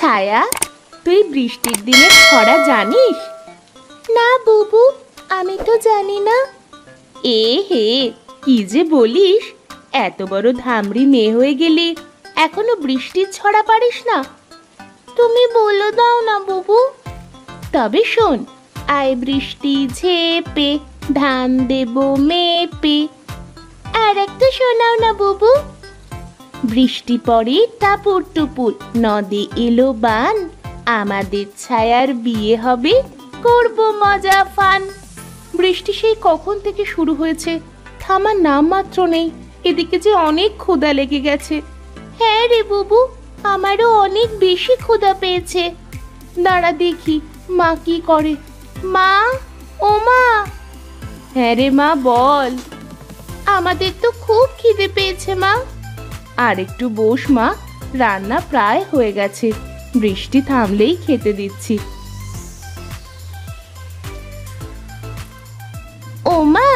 ছায়া, তুই বৃষ্টির দিনে ছড়া জানিস? না বুবু, আমি তো জানি না। এ হে, কি যে বলিস! এত বড় ধামড়ি মেয়ে হয়ে গেলি, এখনো বৃষ্টির ছড়া পারিস না? তুমি বলে দাও না বুবু। তবে শোন, আয় বৃষ্টি ঝেপে, ধান দেব মেপে। আর একটা শোনাও না বুবু। বৃষ্টি পড়ে টাপুর টুপুর, নদে এলো বান, আমাদের ছায়ার বিয়ে হবে, করব মজা ফান। বৃষ্টি সেই কখন থেকে শুরু হয়েছে, থামার নাম মাত্র নেই। এদিকে যে অনেক ক্ষুধা লেগে গেছে। হ্যাঁ রে বুবু, আমারও অনেক বেশি ক্ষুধা পেয়েছে। দাঁড়া দেখি মা কি করে। মা, ও মা। হ্যাঁ রে মা, বল। আমাদের তো খুব খিদে পেয়েছে মা। আর একটু বস মা, রান্না প্রায় হয়ে গেছে, বৃষ্টি থামলেই খেতে দিচ্ছি। ও মা,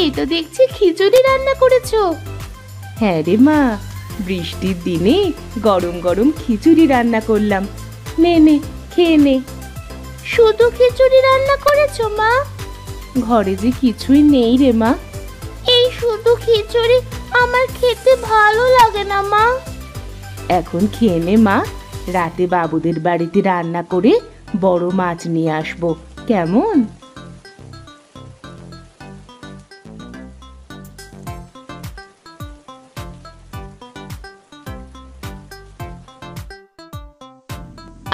এই তো দেখছি খিচুড়ি রান্না করেছো। হ্যাঁ রে মা, বৃষ্টির দিনে গরম গরম খিচুড়ি রান্না করলাম। নে নে, খেয়ে নে। শুধু খিচুড়ি রান্না করেছো মা? ঘরে যে কিছুই নেই রে মা। এই শুধু খিচুড়ি আমার খেতে ভালো লাগে না মা। এখন খেয়ে নে মা, রাতে বাবুদের বাড়িতে রান্না করে বড় মাছ নিয়ে আসবো, কেমন?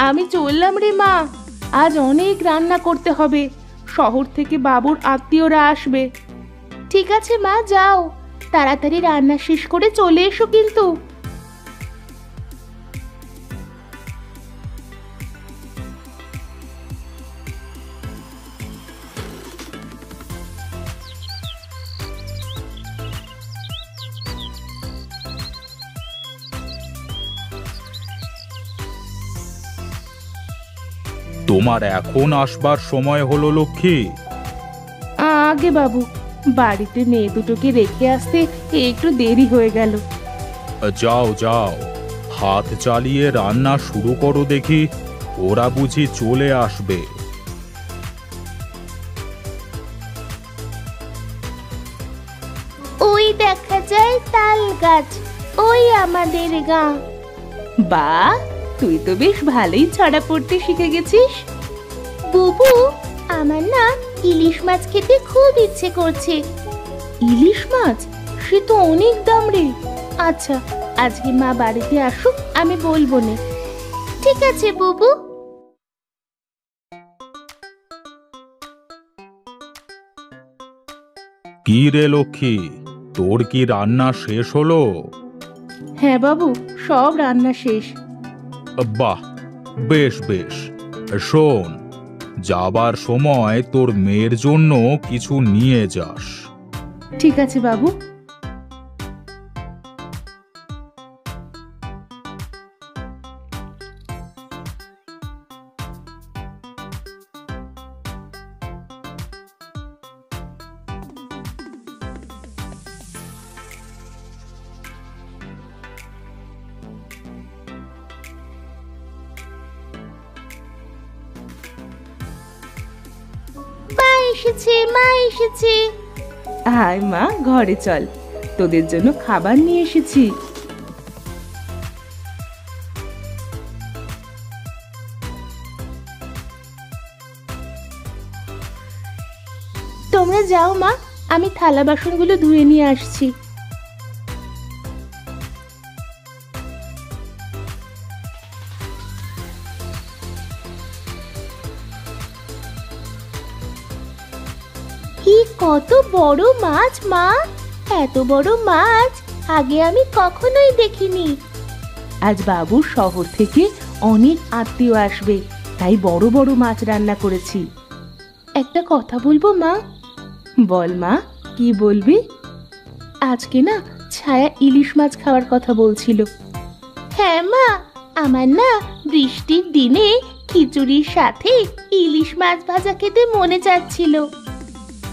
আমি চললাম রে মা, আজ অনেক রান্না করতে হবে, শহর থেকে বাবুর আত্মীয়রা আসবে। ঠিক আছে মা, যাও, তাড়াতাড়ি রান্না শেষ করে চলে এসো কিন্তু। তোমার এখন আসবার সময় হলো লক্ষ্মী? আগে বাবু, বাড়িতে মেয়ে দুটোকে রেখে আসতে একটু দেরি হয়ে গেল। যাও যাও, হাত চালিয়ে রান্না শুরু করো দেখি, ওরা বুঝি চলে আসবে। ওই দেখা যায় তাল গাছ, ওই আমাদের গাঁ। বাহ, তুই তো বেশ ভালোই ছড়া পড়তে শিখে গেছিস। বুবু, আমার না ইলিশ মাছ খেতে খুব ইচ্ছে করছে। ইলিশ মাছ? সে তো অনেক দাম রে। আচ্ছা, আজকে মা বাড়িতে আসুক, আমি বলবো নে। ঠিক আছে বুবু। কি রে লক্ষ্মী, তোর কি রান্না শেষ হলো? হ্যাঁ বাবু, সব রান্না শেষ। বাহ, বেশ বেশ। শোন, যাবার সময় তোর মেয়ের জন্য কিছু নিয়ে যাস। ঠিক আছে বাবু। মা এসেছে, মা এসেছে। আয় মা, ঘরে চল, তোদের জন্য খাবার নিয়ে এসেছি। তোমরা যাও মা, আমি থালা বাসনগুলো ধুয়ে নিয়ে আসছি। কি কত বড় মাছ মা! এত বড় মাছ আগে আমি কখনোই দেখিনি। আজ বাবু শহর থেকে অনেক আত্মীয় আসবে, তাই বড় বড় মাছ রান্না করেছি। একটা কথা বলবো মা? বল মা, কি বলবি? আজকে না ছায়া ইলিশ মাছ খাওয়ার কথা বলছিল। হ্যাঁ মা, আমার না বৃষ্টির দিনে খিচুড়ির সাথে ইলিশ মাছ ভাজা খেতে মনে চাচ্ছিল।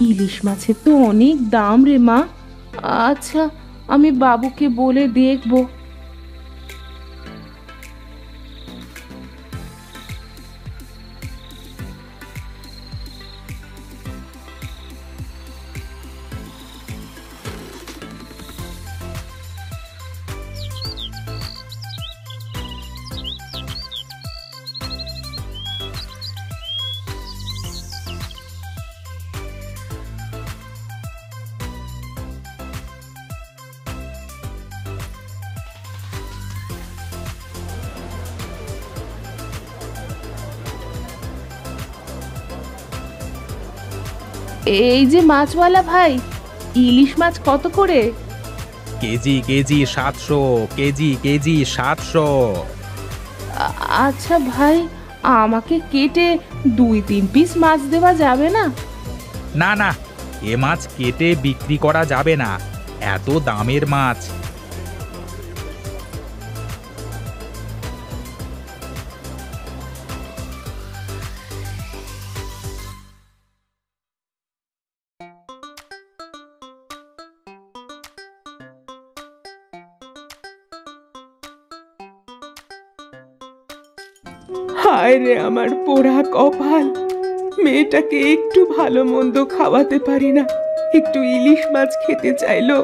ইলিশ মাছের তো অনেক দাম রে মা। আচ্ছা, আমি বাবুকে বলে দেখব। এই যে মাছওয়ালা ভাই, ইলিশ মাছ কত করে? KG KG 700, KG KG 700। আচ্ছা ভাই, আমাকে কেটে 2-3 পিস মাছ দেওয়া যাবে না? না না, এ মাছ কেটে বিক্রি করা যাবে না, এত দামের মাছ। হায় রে আমার পোড়া কপাল, মেয়েটাকে একটু ভালো মন্দ খাওয়াতে পারি না। একটু ইলিশ মাছ খেতে চাইলো,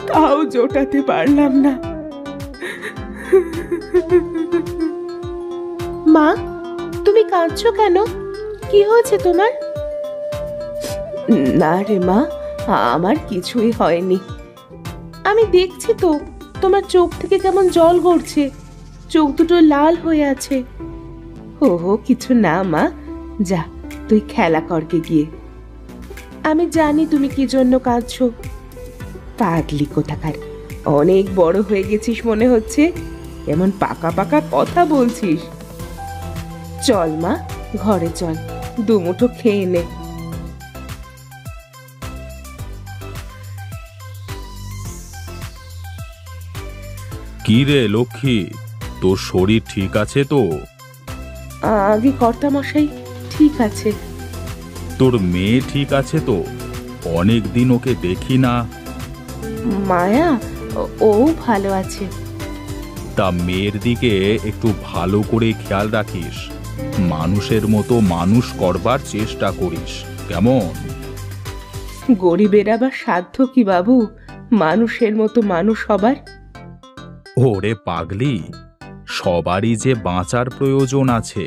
তাও জোটাতে পারলাম না। মা, তুমি কাঁদছো কেন? কি হয়েছে তোমার? না রে মা, আমার কিছুই হয়নি। আমি দেখছি তো, তোমার চোখ থেকে কেমন জল গড়ছে, চোখ দুটো লাল হয়ে আছে। ওহো কিছু না মা, যা তুই খেলা করকে গিয়ে। আমি জানি তুমি কি জন্য কাঁদছো। পাগলি কোথাকার, অনেক বড় হয়ে গেছিস মনে হচ্ছে, এমন পাকা পাকা কথা বলছিস। চল মা, ঘরে চল, দুমুঠো খেয়ে নে। কি রে লক্ষ্মী, তোর শরীর ঠিক আছে তো? আগে কর্তা মশাই, ঠিক আছে। তোর মেয়ে ঠিক আছে তো? অনেক দিন ওকে দেখি না। মায়া, ও ভালো আছে। তা মেয়ের দিকে একটু ভালো করে খেয়াল রাখিস, মানুষের মতো মানুষ করবার চেষ্টা করিস, কেমন? গরিবের আবার সাধ্য কি বাবু মানুষের মতো মানুষ হবার? ওরে পাগলি, সবারই যে বাঁচার প্রয়োজন আছে।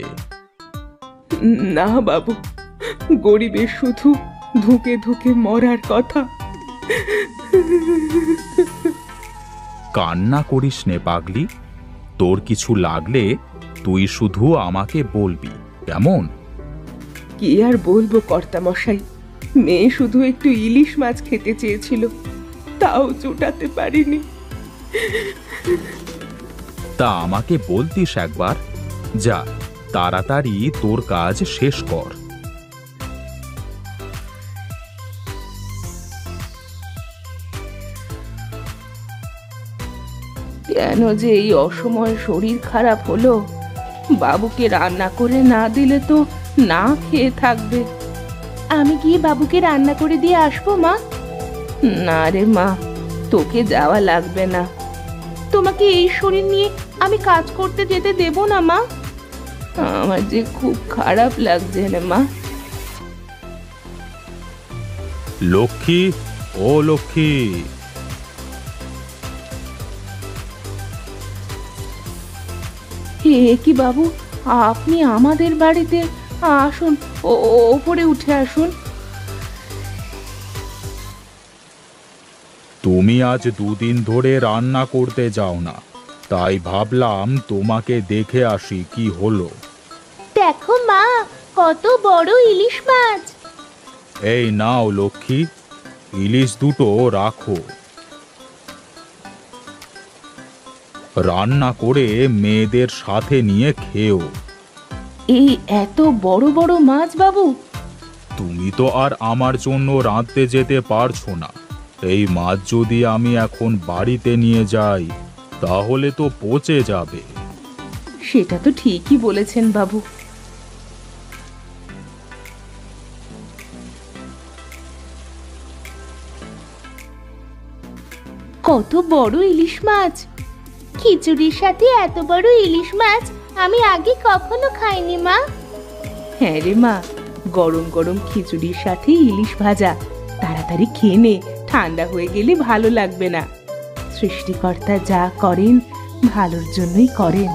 না বাবু, গরিবের শুধু ধুকে ধুকে মরার কথা। কান্না করিস নে পাগলি, তোর কিছু লাগলে তুই শুধু আমাকে বলবি, কেমন? কি আর বলবো কর্তা মশাই, মেয়ে শুধু একটু ইলিশ মাছ খেতে চেয়েছিল, তাও জোটাতে পারিনি। তা আমাকে বলতিস একবার। যা, তাড়াতাড়ি তোর কাজ শেষ কর। কেন যে এই অসময়ে শরীর খারাপ হলো? বাবুকে রান্না করে না দিলে তো না খেয়ে থাকবে। আমি গিয়ে বাবুকে রান্না করে দিয়ে আসবো মা? না রে মা, তোকে যাওয়া লাগবে না। তোমাকে এই শরীর নিয়ে আমি কাজ করতে যেতে দেব না মা। আমার যে খুব খারাপ লাগছে রে মা। লক্ষ্মী, ও লক্ষ্মী। হে কি বাবু, আপনি আমাদের বাড়িতে? আসুন, ওপরে উঠে আসুন। তুমি আজ 2 দিন ধরে রান্না করতে যাও না, তাই ভাবলাম তোমাকে দেখে আসি কি হলো। দেখো মা, কত বড় ইলিশ মাছ। এই নাও লক্ষ্মী, ইলিশ দুটো রাখো। রান্না করে মেয়েদের সাথে নিয়ে খেও। এই এত বড় বড় মাছ বাবু? তুমি তো আর আমার জন্য রাঁধতে যেতে পারছো না। এই মাছ যদি আমি এখন বাড়িতে নিয়ে যাই, তাহলে তো পচে যাবে। সেটা তো ঠিকই বলেছেন বাবু। কত বড় ইলিশ মাছ! খিচুড়ির সাথে এত বড় ইলিশ মাছ আমি আগে কখনো খাইনি মা। হ্যাঁ রে মা, গরম গরম খিচুড়ির সাথে ইলিশ ভাজা, তাড়াতাড়ি খেয়ে নে, ঠান্ডা হয়ে গেলে ভালো লাগবে না। সৃষ্টিকর্তা যা করেন ভালোর জন্যই করেন।